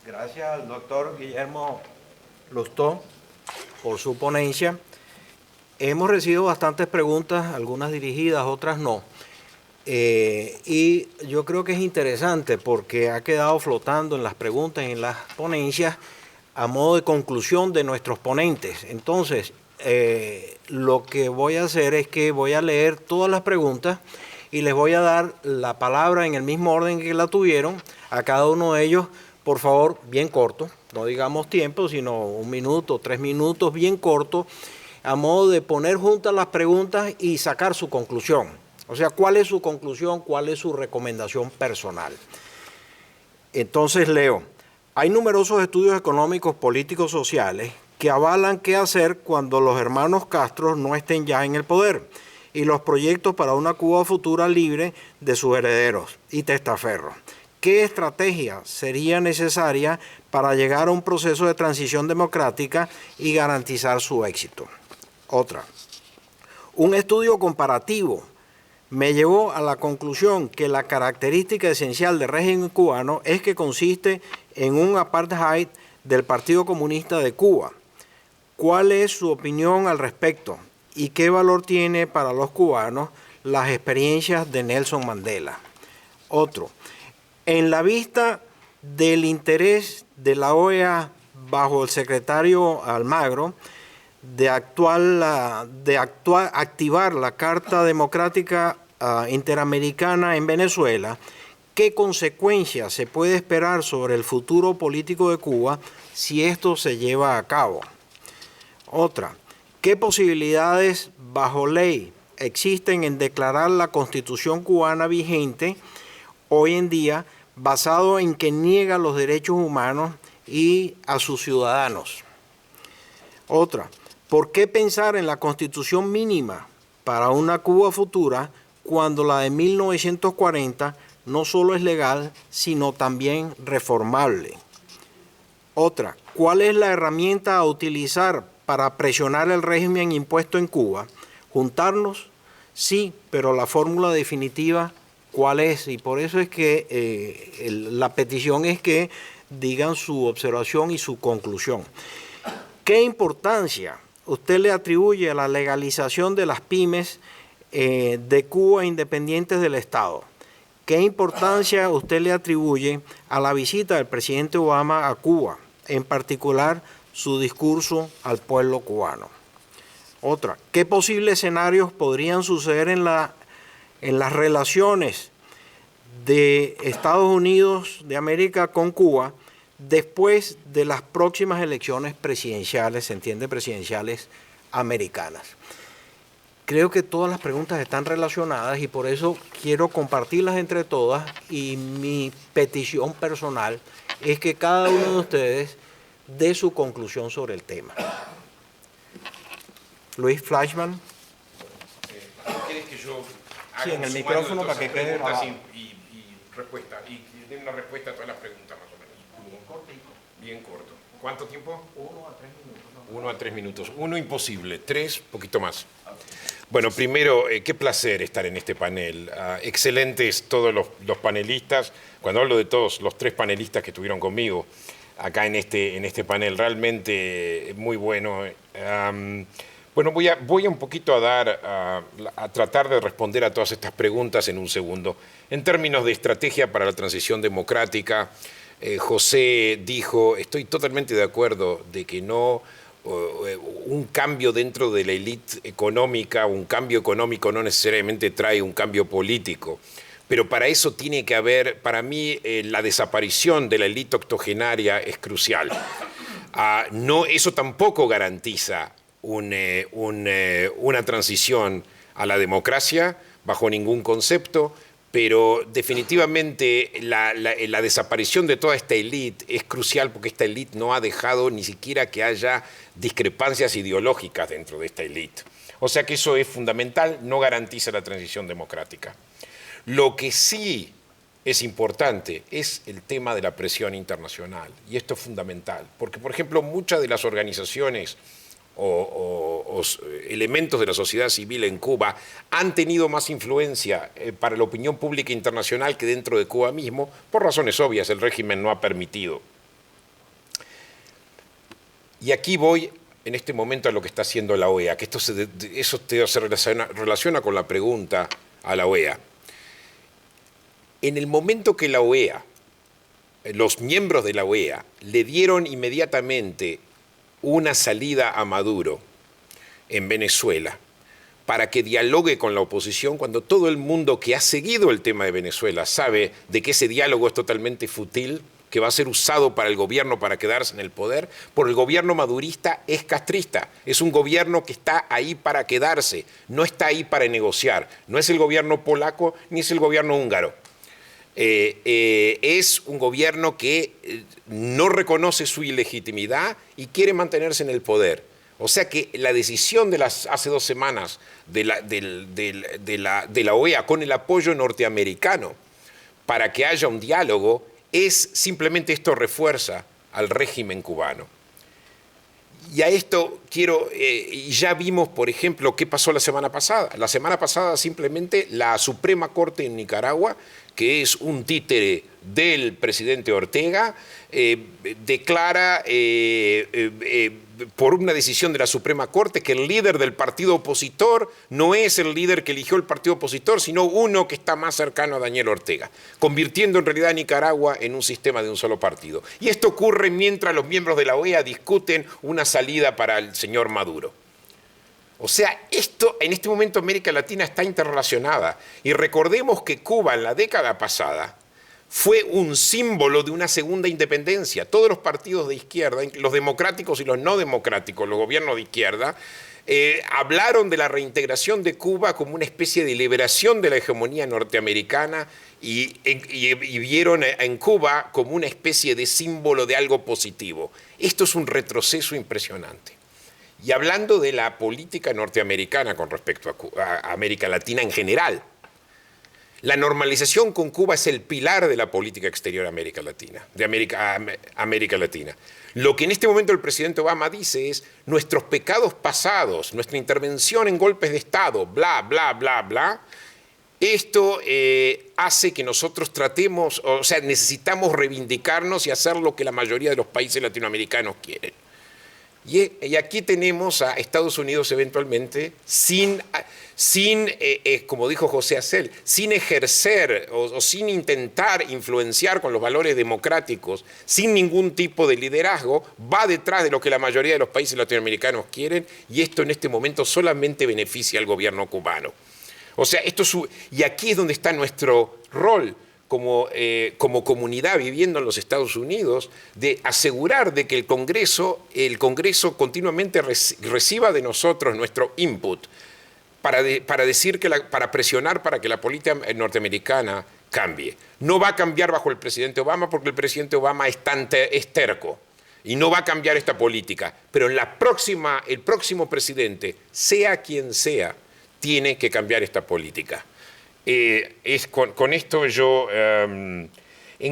Gracias al doctor Guillermo Lustó por su ponencia. Hemos recibido bastantes preguntas, algunas dirigidas, otras no. Y yo creo que es interesante porque ha quedado flotando en las preguntas y en las ponencias a modo de conclusión de nuestros ponentes. Entonces, lo que voy a hacer es que voy a leer todas las preguntas y les voy a dar la palabra en el mismo orden que la tuvieron a cada uno de ellos. Por favor, bien corto, no digamos tiempo, sino 1 minuto, 3 minutos, bien corto, a modo de poner juntas las preguntas y sacar su conclusión. O sea, ¿cuál es su conclusión? ¿Cuál es su recomendación personal? Entonces leo, hay numerosos estudios económicos, políticos, sociales que avalan qué hacer cuando los hermanos Castro no estén ya en el poder y los proyectos para una Cuba futura libre de sus herederos y testaferros. ¿Qué estrategia sería necesaria para llegar a un proceso de transición democrática y garantizar su éxito? Otra, un estudio comparativo me llevó a la conclusión que la característica esencial del régimen cubano es que consiste en un apartheid del Partido Comunista de Cuba. ¿Cuál es su opinión al respecto y qué valor tiene para los cubanos las experiencias de Nelson Mandela? Otro, en la vista del interés de la OEA bajo el secretario Almagro de activar la Carta Democrática Interamericana en Venezuela, ¿qué consecuencias se puede esperar sobre el futuro político de Cuba si esto se lleva a cabo? Otra, ¿qué posibilidades bajo ley existen en declarar la Constitución cubana vigente hoy en día basado en que niega los derechos humanos y a sus ciudadanos? Otra, ¿por qué pensar en la Constitución mínima para una Cuba futura cuando la de 1940 no solo es legal, sino también reformable? Otra, ¿cuál es la herramienta a utilizar para presionar el régimen impuesto en Cuba? ¿Juntarnos? Sí, pero la fórmula definitiva, ¿cuál es? Y por eso es que la petición es que digan su observación y su conclusión. ¿Qué importancia usted le atribuye a la legalización de las pymes de Cuba independientes del Estado? ¿Qué importancia usted le atribuye a la visita del presidente Obama a Cuba, en particular su discurso al pueblo cubano? Otra, ¿qué posibles escenarios podrían suceder en las relaciones de Estados Unidos de América con Cuba después de las próximas elecciones presidenciales, se entiende, presidenciales americanas? Creo que todas las preguntas están relacionadas y por eso quiero compartirlas entre todas, y mi petición personal es que cada uno de ustedes dé su conclusión sobre el tema. Luis Flashman. ¿Quieres que yo haga sí, en el un micrófono de para que quede grabado? y respuesta, y dé una respuesta a todas las preguntas más o menos? Bien cortito. Bien corto. ¿Cuánto tiempo? 1 a 3 minutos. ¿No? 1 a 3 minutos. 1 imposible, 3 poquito más. Bueno, primero, qué placer estar en este panel. Excelentes todos los panelistas. Cuando hablo de todos los 3 panelistas que estuvieron conmigo acá en este panel, realmente muy bueno. Bueno, voy a un poquito a tratar de responder a todas estas preguntas en un segundo. En términos de estrategia para la transición democrática, José dijo, estoy totalmente de acuerdo de que no un cambio dentro de la élite económica, un cambio económico no necesariamente trae un cambio político. Pero para eso tiene que haber, para mí, la desaparición de la élite octogenaria es crucial. No, eso tampoco garantiza una transición a la democracia bajo ningún concepto, pero definitivamente la desaparición de toda esta élite es crucial porque esta élite no ha dejado ni siquiera que haya discrepancias ideológicas dentro de esta élite. O sea que eso es fundamental, no garantiza la transición democrática. Lo que sí es importante es el tema de la presión internacional, y esto es fundamental, porque, por ejemplo, muchas de las organizaciones o elementos de la sociedad civil en Cuba han tenido más influencia para la opinión pública internacional que dentro de Cuba mismo, por razones obvias, el régimen no ha permitido Y aquí voy en este momento a lo que está haciendo la OEA, que eso se relaciona con la pregunta a la OEA. En el momento que la OEA, los miembros de la OEA, le dieron inmediatamente una salida a Maduro en Venezuela para que dialogue con la oposición, cuando todo el mundo que ha seguido el tema de Venezuela sabe de que ese diálogo es totalmente fútil, que va a ser usado para el gobierno para quedarse en el poder, por el gobierno madurista es castrista, es un gobierno que está ahí para quedarse, no está ahí para negociar, no es el gobierno polaco ni es el gobierno húngaro. Es un gobierno que no reconoce su ilegitimidad y quiere mantenerse en el poder. O sea que la decisión de hace 2 semanas de la OEA con el apoyo norteamericano para que haya un diálogo es simplemente esto refuerza al régimen cubano. Y a esto quiero, ya vimos, por ejemplo, qué pasó la semana pasada. La semana pasada simplemente la Suprema Corte en Nicaragua, que es un títere del presidente Ortega, declara por una decisión de la Suprema Corte que el líder del partido opositor no es el líder que eligió el partido opositor, sino uno que está más cercano a Daniel Ortega, convirtiendo en realidad a Nicaragua en un sistema de un solo partido. Y esto ocurre mientras los miembros de la OEA discuten una salida para el señor Maduro. O sea, en este momento América Latina está interrelacionada. Y recordemos que Cuba en la década pasada fue un símbolo de una segunda independencia. Todos los partidos de izquierda, los democráticos y los no democráticos, los gobiernos de izquierda, hablaron de la reintegración de Cuba como una especie de liberación de la hegemonía norteamericana y vieron en Cuba como una especie de símbolo de algo positivo. Esto es un retroceso impresionante. Y hablando de la política norteamericana con respecto a América Latina en general, la normalización con Cuba es el pilar de la política exterior de América Latina. Lo que en este momento el presidente Obama dice es nuestros pecados pasados, nuestra intervención en golpes de Estado, bla, bla, bla, bla. Esto hace que nosotros tratemos, o sea, necesitamos reivindicarnos y hacer lo que la mayoría de los países latinoamericanos quieren. Y aquí tenemos a Estados Unidos eventualmente como dijo José Acel, sin ejercer o sin intentar influenciar con los valores democráticos, sin ningún tipo de liderazgo, va detrás de lo que la mayoría de los países latinoamericanos quieren, y esto en este momento solamente beneficia al gobierno cubano. O sea, y aquí es donde está nuestro rol como comunidad viviendo en los Estados Unidos, de asegurar de que el Congreso continuamente reciba de nosotros nuestro input para presionar para que la política norteamericana cambie. No va a cambiar bajo el presidente Obama porque el presidente Obama es terco y no va a cambiar esta política, pero el próximo presidente, sea quien sea, tiene que cambiar esta política. Con esto yo, en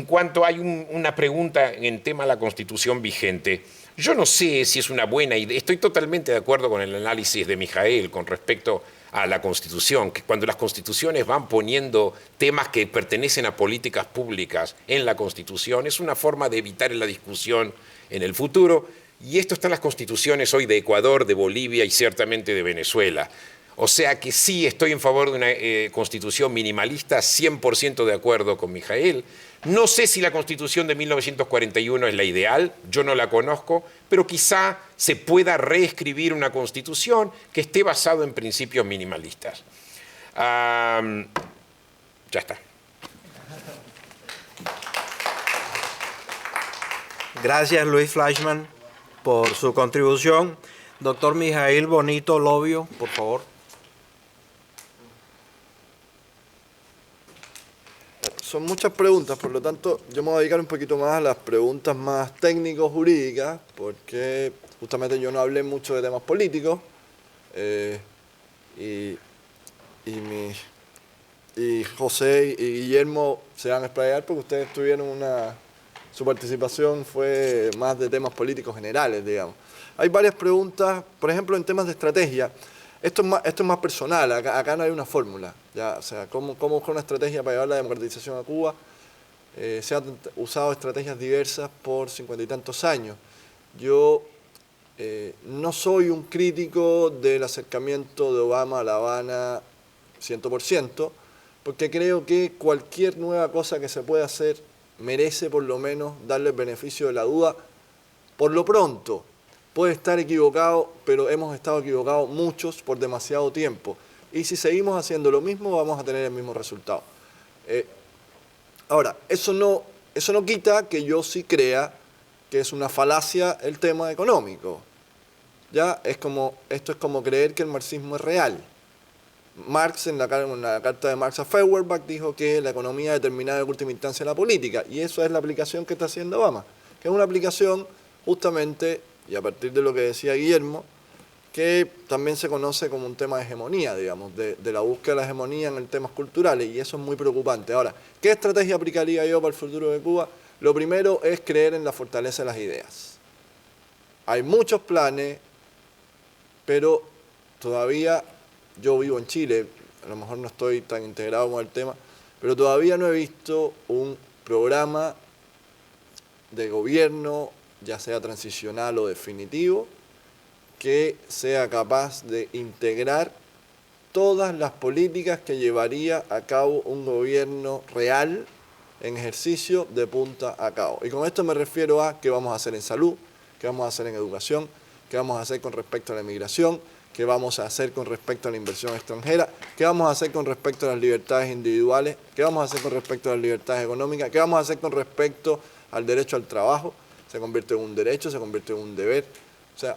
cuanto hay una pregunta en tema de la Constitución vigente, yo no sé si es una buena idea, estoy totalmente de acuerdo con el análisis de Mijael con respecto a la Constitución, que cuando las constituciones van poniendo temas que pertenecen a políticas públicas en la Constitución, es una forma de evitar la discusión en el futuro, y esto está en las constituciones hoy de Ecuador, de Bolivia y ciertamente de Venezuela. O sea que sí estoy en favor de una constitución minimalista, 100% de acuerdo con Mijael. No sé si la constitución de 1941 es la ideal, yo no la conozco, pero quizá se pueda reescribir una constitución que esté basada en principios minimalistas. Ya está. Gracias, Luis Fleischmann, por su contribución. Doctor Mijael Bonito Lobio, por favor. Son muchas preguntas, por lo tanto, yo me voy a dedicar un poquito más a las preguntas más técnico-jurídicas, porque justamente yo no hablé mucho de temas políticos, y José y Guillermo se van a explayar porque ustedes tuvieron su participación fue más de temas políticos generales, digamos. Hay varias preguntas, por ejemplo, en temas de estrategia. Esto es más personal, acá no hay una fórmula. ¿Ya? O sea, ¿cómo buscar una estrategia para llevar la democratización a Cuba? Se han usado estrategias diversas por 50 y tantos años. Yo no soy un crítico del acercamiento de Obama a La Habana 100%, porque creo que cualquier nueva cosa que se pueda hacer merece por lo menos darle el beneficio de la duda. Por lo pronto, puede estar equivocado, pero hemos estado equivocados muchos por demasiado tiempo. Y si seguimos haciendo lo mismo, vamos a tener el mismo resultado. Ahora, eso no quita que yo sí crea que es una falacia el tema económico. ¿Ya? Esto es como creer que el marxismo es real. Marx, en la carta de Marx a Feuerbach, dijo que la economía determinaba en última instancia la política, y eso es la aplicación que está haciendo Obama, que es una aplicación justamente, y a partir de lo que decía Guillermo, que también se conoce como un tema de hegemonía, digamos, de la búsqueda de la hegemonía en temas culturales, y eso es muy preocupante. Ahora, ¿qué estrategia aplicaría yo para el futuro de Cuba? Lo primero es creer en la fortaleza de las ideas. Hay muchos planes, pero todavía, yo vivo en Chile, a lo mejor no estoy tan integrado con el tema, pero todavía no he visto un programa de gobierno, ya sea transicional o definitivo, que sea capaz de integrar todas las políticas que llevaría a cabo un gobierno real en ejercicio de punta a cabo. Y con esto me refiero a qué vamos a hacer en salud, qué vamos a hacer en educación, qué vamos a hacer con respecto a la inmigración, qué vamos a hacer con respecto a la inversión extranjera, qué vamos a hacer con respecto a las libertades individuales, qué vamos a hacer con respecto a las libertades económicas, qué vamos a hacer con respecto al derecho al trabajo. Se convierte en un derecho, se convierte en un deber. O sea,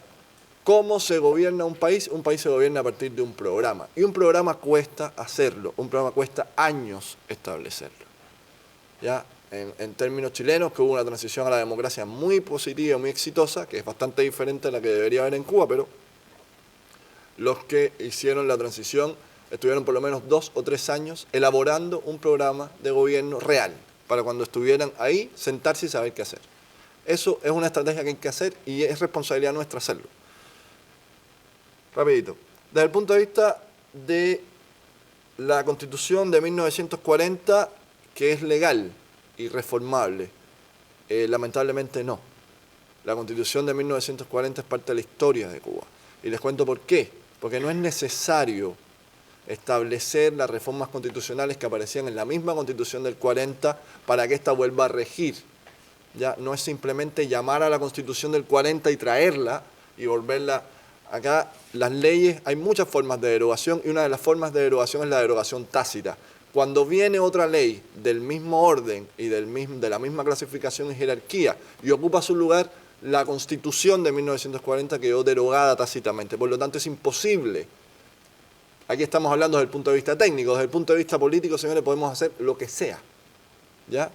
¿cómo se gobierna un país? Un país se gobierna a partir de un programa. Y un programa cuesta hacerlo, un programa cuesta años establecerlo. ¿Ya? En términos chilenos, que hubo una transición a la democracia muy positiva, muy exitosa, que es bastante diferente a la que debería haber en Cuba, pero los que hicieron la transición estuvieron por lo menos 2 o 3 años elaborando un programa de gobierno real, para cuando estuvieran ahí, sentarse y saber qué hacer. Eso es una estrategia que hay que hacer y es responsabilidad nuestra hacerlo. Rapidito. Desde el punto de vista de la Constitución de 1940, que es legal y reformable, lamentablemente no. La Constitución de 1940 es parte de la historia de Cuba. Y les cuento por qué. Porque no es necesario establecer las reformas constitucionales que aparecían en la misma Constitución del 40 para que ésta vuelva a regir. Ya no es simplemente llamar a la Constitución del 40 y traerla y volverla. Acá las leyes, hay muchas formas de derogación y una de las formas de derogación es la derogación tácita. Cuando viene otra ley del mismo orden y de la misma clasificación y jerarquía y ocupa su lugar, la Constitución de 1940 quedó derogada tácitamente. Por lo tanto, es imposible. Aquí estamos hablando desde el punto de vista técnico. Desde el punto de vista político, señores, podemos hacer lo que sea. ¿Ya?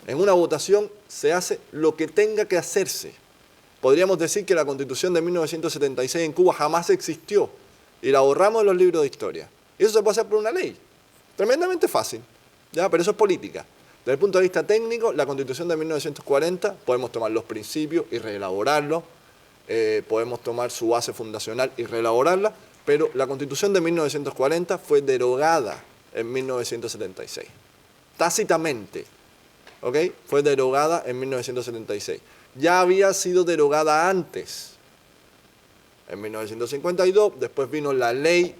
En una votación se hace lo que tenga que hacerse. Podríamos decir que la Constitución de 1976 en Cuba jamás existió y la borramos de los libros de historia. Y eso se puede hacer por una ley. Tremendamente fácil, ¿ya? Pero eso es política. Desde el punto de vista técnico, la Constitución de 1940, podemos tomar los principios y reelaborarlos, podemos tomar su base fundacional y reelaborarla, pero la Constitución de 1940 fue derogada en 1976, tácitamente, ¿ok? Fue derogada en 1976. Ya había sido derogada antes, en 1952, después vino la ley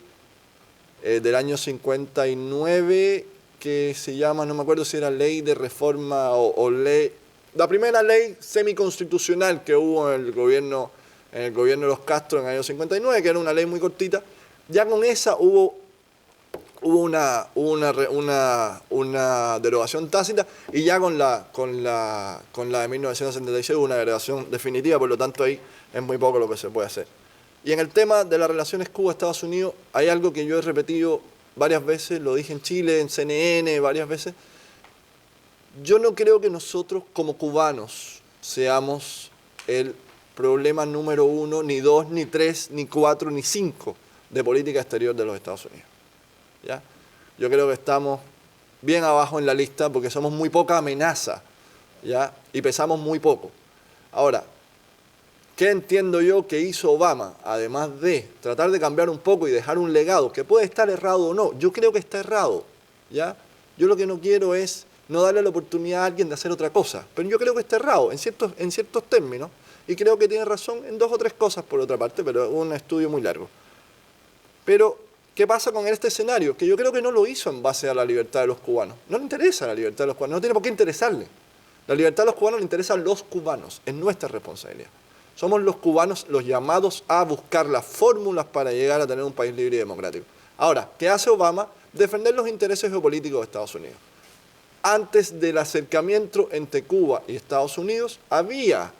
del año 59, que se llama, no me acuerdo si era ley de reforma o ley, la primera ley semiconstitucional que hubo en el gobierno de los Castro en el año 59, que era una ley muy cortita. Ya con esa hubo una derogación tácita y ya con la de 1976 hubo una derogación definitiva, por lo tanto ahí es muy poco lo que se puede hacer. Y en el tema de las relaciones Cuba-Estados Unidos hay algo que yo he repetido varias veces, lo dije en Chile, en CNN, varias veces. Yo no creo que nosotros como cubanos seamos el problema número 1, ni 2, ni 3, ni 4, ni 5 de política exterior de los Estados Unidos. ¿Ya? Yo creo que estamos bien abajo en la lista porque somos muy poca amenaza, ¿ya? Y pesamos muy poco. Ahora, ¿qué entiendo yo que hizo Obama? Además de tratar de cambiar un poco y dejar un legado, que puede estar errado o no, yo creo que está errado, ¿ya? Yo lo que no quiero es no darle la oportunidad a alguien de hacer otra cosa, pero yo creo que está errado en ciertos términos, Y creo que tiene razón en 2 o 3 cosas por otra parte, pero es un estudio muy largo. Pero, ¿qué pasa con este escenario? Que yo creo que no lo hizo en base a la libertad de los cubanos. No le interesa la libertad de los cubanos, no tiene por qué interesarle. La libertad de los cubanos le interesa a los cubanos, es nuestra responsabilidad. Somos los cubanos los llamados a buscar las fórmulas para llegar a tener un país libre y democrático. Ahora, ¿qué hace Obama? Defender los intereses geopolíticos de Estados Unidos. Antes del acercamiento entre Cuba y Estados Unidos, había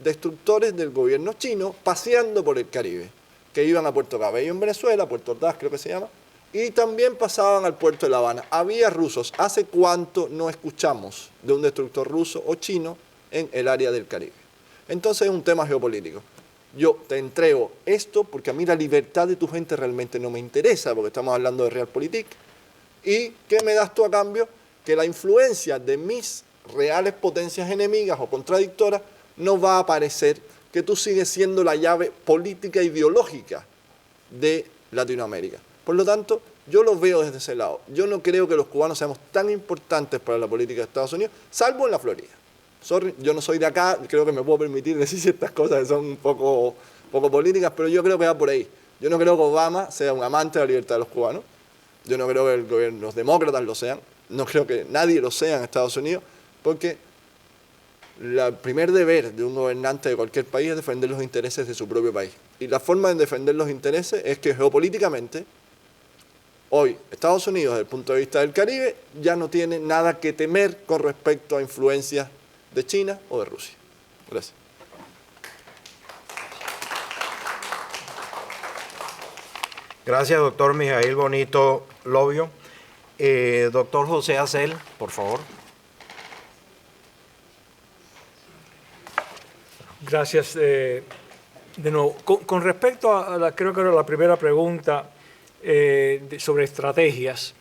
destructores del gobierno chino paseando por el Caribe, que iban a Puerto Cabello en Venezuela, Puerto Ordaz creo que se llama, y también pasaban al puerto de La Habana. Había rusos. ¿Hace cuánto no escuchamos de un destructor ruso o chino en el área del Caribe? Entonces es un tema geopolítico. Yo te entrego esto porque a mí la libertad de tu gente realmente no me interesa, porque estamos hablando de Realpolitik. ¿Y qué me das tú a cambio? Que la influencia de mis reales potencias enemigas o contradictoras no va a parecer que tú sigues siendo la llave política e ideológica de Latinoamérica. Por lo tanto, yo lo veo desde ese lado. Yo no creo que los cubanos seamos tan importantes para la política de Estados Unidos, salvo en la Florida. Sorry, yo no soy de acá, creo que me puedo permitir decir ciertas cosas que son un poco políticas, pero yo creo que va por ahí. Yo no creo que Obama sea un amante de la libertad de los cubanos. Yo no creo que los demócratas lo sean. No creo que nadie lo sea en Estados Unidos, porque el primer deber de un gobernante de cualquier país es defender los intereses de su propio país. Y la forma de defender los intereses es que geopolíticamente, hoy, Estados Unidos, desde el punto de vista del Caribe, ya no tiene nada que temer con respecto a influencias de China o de Rusia. Gracias. Gracias, doctor Mijaíl Bonito Lobio. Doctor José Acel, por favor. Gracias. De nuevo, con respecto a creo que era la primera pregunta sobre estrategias,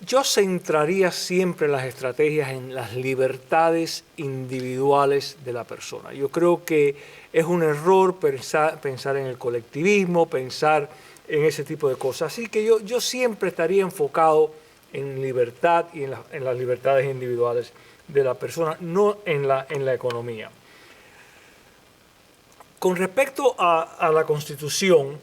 yo centraría siempre las estrategias en las libertades individuales de la persona. Yo creo que es un error pensar en el colectivismo, pensar en ese tipo de cosas. Así que yo siempre estaría enfocado en libertad y en las libertades individuales de la persona, no en la economía. Con respecto a la Constitución,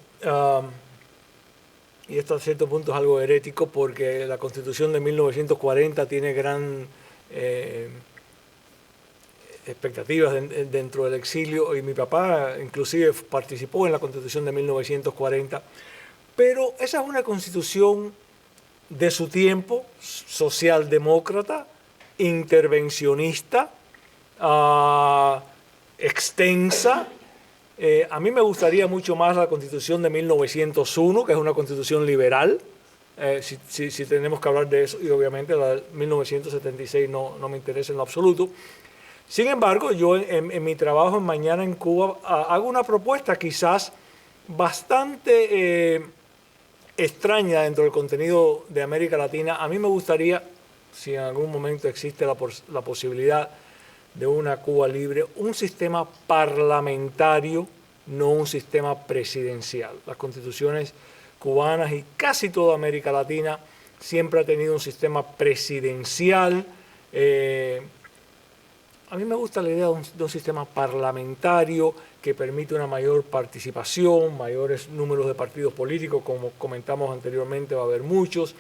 y esto a cierto punto es algo herético porque la Constitución de 1940 tiene gran expectativas dentro del exilio, y mi papá inclusive participó en la Constitución de 1940, pero esa es una Constitución de su tiempo, socialdemócrata, intervencionista, extensa. A mí me gustaría mucho más la Constitución de 1901, que es una Constitución liberal, si tenemos que hablar de eso, y obviamente la de 1976 no me interesa en lo absoluto. Sin embargo, yo en mi trabajo en Mañana en Cuba hago una propuesta quizás bastante extraña dentro del contenido de América Latina. A mí me gustaría, si en algún momento existe la posibilidad de una Cuba libre, un sistema parlamentario, no un sistema presidencial. Las constituciones cubanas y casi toda América Latina siempre ha tenido un sistema presidencial. A mí me gusta la idea de un sistema parlamentario que permite una mayor participación, mayores números de partidos políticos, como comentamos anteriormente, va a haber muchos.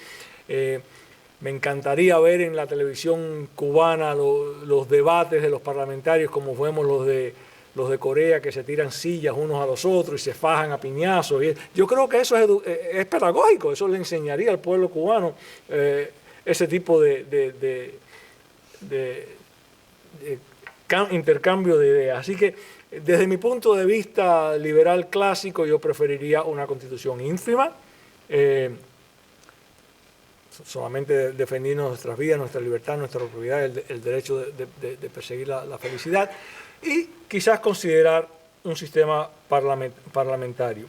Me encantaría ver en la televisión cubana los debates de los parlamentarios, como vemos los de Corea, que se tiran sillas unos a los otros y se fajan a piñazos. Yo creo que eso es pedagógico, eso le enseñaría al pueblo cubano ese tipo de intercambio de ideas. Así que desde mi punto de vista liberal clásico, yo preferiría una constitución ínfima, solamente defendiendo nuestras vidas, nuestra libertad, nuestra propiedad, el derecho de perseguir la felicidad, y quizás considerar un sistema parlamentario.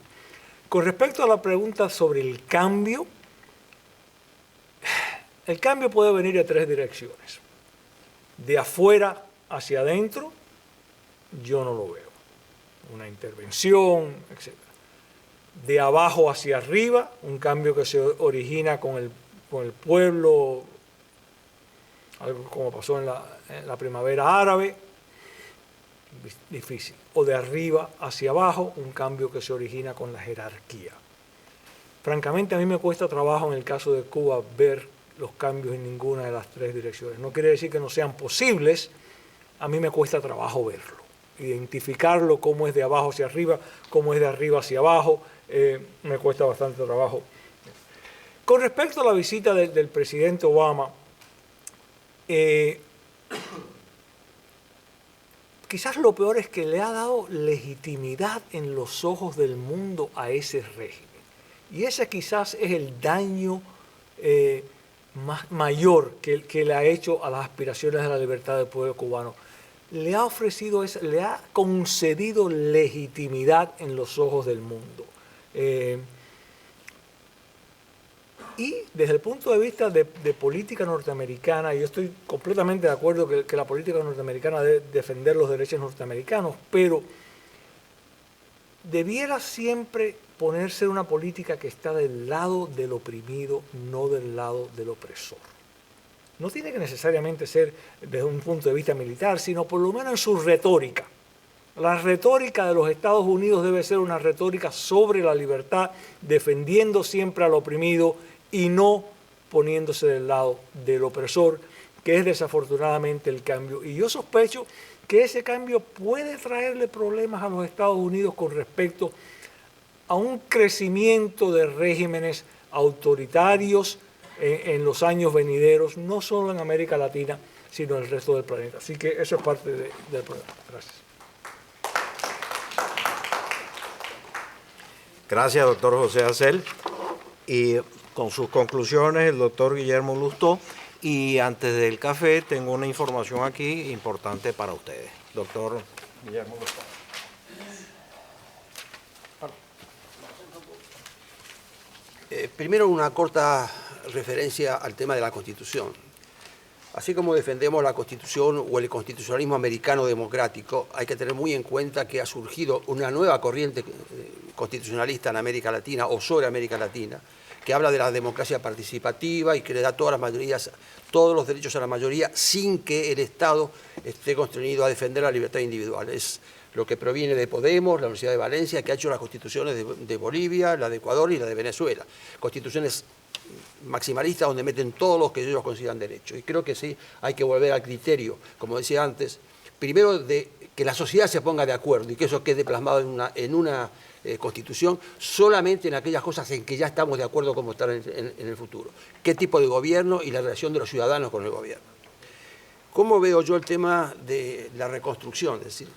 Con respecto a la pregunta sobre el cambio puede venir de 3 direcciones. De afuera hacia adentro, yo no lo veo. Una intervención, etc. De abajo hacia arriba, un cambio que se origina con el pueblo, algo como pasó en la primavera árabe. difícil. O de arriba hacia abajo, un cambio que se origina con la jerarquía. Francamente, a mí me cuesta trabajo en el caso de Cuba ver los cambios en ninguna de las tres direcciones. No quiere decir que no sean posibles, a mí me cuesta trabajo verlo. Identificarlo, cómo es de abajo hacia arriba, cómo es de arriba hacia abajo, me cuesta bastante trabajo. Con respecto a la visita del presidente Obama, quizás lo peor es que le ha dado legitimidad en los ojos del mundo a ese régimen. Y ese quizás es el daño mayor que le ha hecho a las aspiraciones de la libertad del pueblo cubano. Le ha ofrecido, le ha concedido legitimidad en los ojos del mundo. Y desde el punto de vista de política norteamericana, yo estoy completamente de acuerdo que la política norteamericana debe defender los derechos norteamericanos, pero debiera siempre ponerse una política que está del lado del oprimido, no del lado del opresor. No tiene que necesariamente ser desde un punto de vista militar, sino por lo menos en su retórica. La retórica de los Estados Unidos debe ser una retórica sobre la libertad, defendiendo siempre al oprimido y no poniéndose del lado del opresor, que es desafortunadamente el cambio. Y yo sospecho que ese cambio puede traerle problemas a los Estados Unidos con respecto a un crecimiento de regímenes autoritarios en los años venideros, no solo en América Latina, sino en el resto del planeta. Así que eso es parte del problema. Gracias. Gracias, doctor José Hasél. Y con sus conclusiones, el doctor Guillermo Lustó. Y antes del café, tengo una información aquí importante para ustedes. Doctor Guillermo Lustó. Primero, una corta referencia al tema de la Constitución. Así como defendemos la Constitución o el constitucionalismo americano democrático, hay que tener muy en cuenta que ha surgido una nueva corriente constitucionalista en América Latina o sobre América Latina, que habla de la democracia participativa y que le da todas las mayorías, todos los derechos a la mayoría sin que el Estado esté constreñido a defender la libertad individual. Es lo que proviene de Podemos, la Universidad de Valencia, que ha hecho las constituciones de Bolivia, la de Ecuador y la de Venezuela. Constituciones maximalistas donde meten todos los que ellos consideran derechos. Y creo que sí, hay que volver al criterio, como decía antes, primero de que la sociedad se ponga de acuerdo y que eso quede plasmado en una Constitución solamente en aquellas cosas en que ya estamos de acuerdo cómo estar en el futuro. ¿Qué tipo de gobierno y la relación de los ciudadanos con el gobierno? ¿Cómo veo yo el tema de la reconstrucción? Es decir,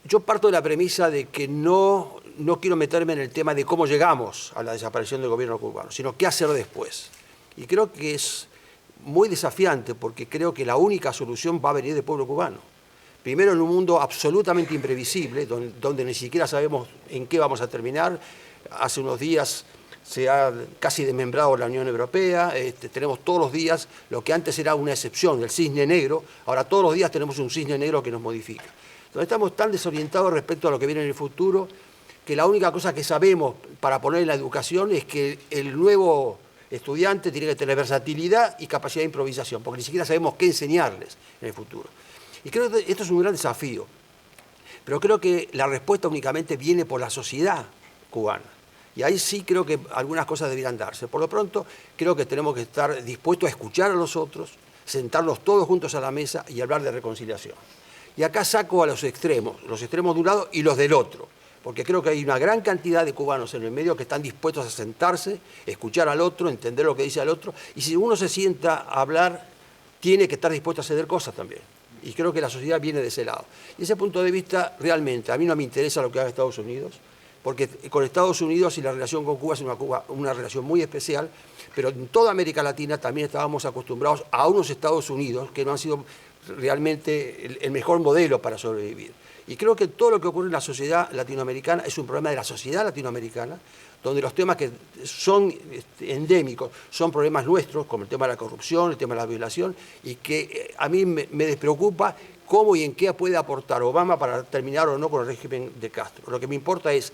yo parto de la premisa de que no quiero meterme en el tema de cómo llegamos a la desaparición del gobierno cubano, sino qué hacer después. Y creo que es muy desafiante porque creo que la única solución va a venir del pueblo cubano. Primero, en un mundo absolutamente imprevisible, donde ni siquiera sabemos en qué vamos a terminar. Hace unos días se ha casi desmembrado la Unión Europea, tenemos todos los días lo que antes era una excepción, el cisne negro, ahora todos los días tenemos un cisne negro que nos modifica. Entonces estamos tan desorientados respecto a lo que viene en el futuro que la única cosa que sabemos para poner en la educación es que el nuevo estudiante tiene que tener versatilidad y capacidad de improvisación, porque ni siquiera sabemos qué enseñarles en el futuro. Y creo que esto es un gran desafío, pero creo que la respuesta únicamente viene por la sociedad cubana. Y ahí sí creo que algunas cosas deberían darse. Por lo pronto, creo que tenemos que estar dispuestos a escuchar a los otros, sentarnos todos juntos a la mesa y hablar de reconciliación. Y acá saco a los extremos de un lado y los del otro, porque creo que hay una gran cantidad de cubanos en el medio que están dispuestos a sentarse, escuchar al otro, entender lo que dice el otro, y si uno se sienta a hablar, tiene que estar dispuesto a ceder cosas también. Y creo que la sociedad viene de ese lado. Y ese punto de vista, realmente, a mí no me interesa lo que haga Estados Unidos, porque con Estados Unidos y la relación con Cuba es una relación muy especial, pero en toda América Latina también estábamos acostumbrados a unos Estados Unidos que no han sido realmente el mejor modelo para sobrevivir. Y creo que todo lo que ocurre en la sociedad latinoamericana es un problema de la sociedad latinoamericana, donde los temas que son endémicos son problemas nuestros, como el tema de la corrupción, el tema de la violación, y que a mí me despreocupa cómo y en qué puede aportar Obama para terminar o no con el régimen de Castro. Lo que me importa es,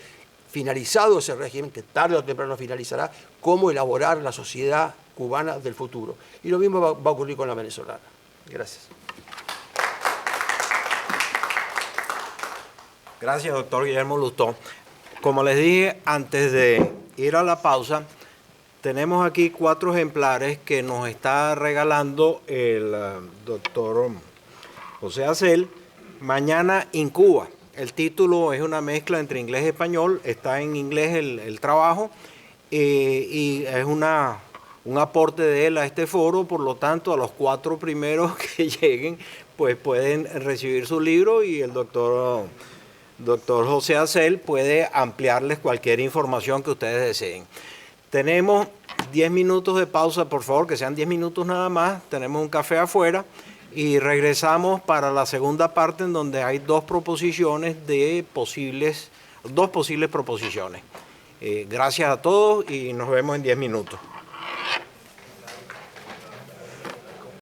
finalizado ese régimen, que tarde o temprano finalizará, cómo elaborar la sociedad cubana del futuro. Y lo mismo va a ocurrir con la venezolana. Gracias. Gracias, doctor Guillermo Lustó. Como les dije antes de ir a la pausa, tenemos aquí 4 ejemplares que nos está regalando el doctor José Acel. Mañana en Cuba. El título es una mezcla entre inglés y español. Está en inglés el trabajo y es un aporte de él a este foro. Por lo tanto, a los 4 primeros que lleguen, pues pueden recibir su libro y el doctor José Acel puede ampliarles cualquier información que ustedes deseen. Tenemos 10 minutos de pausa, por favor, que sean 10 minutos nada más. Tenemos un café afuera y regresamos para la segunda parte en donde hay 2 proposiciones de dos posibles proposiciones. Gracias a todos y nos vemos en 10 minutos.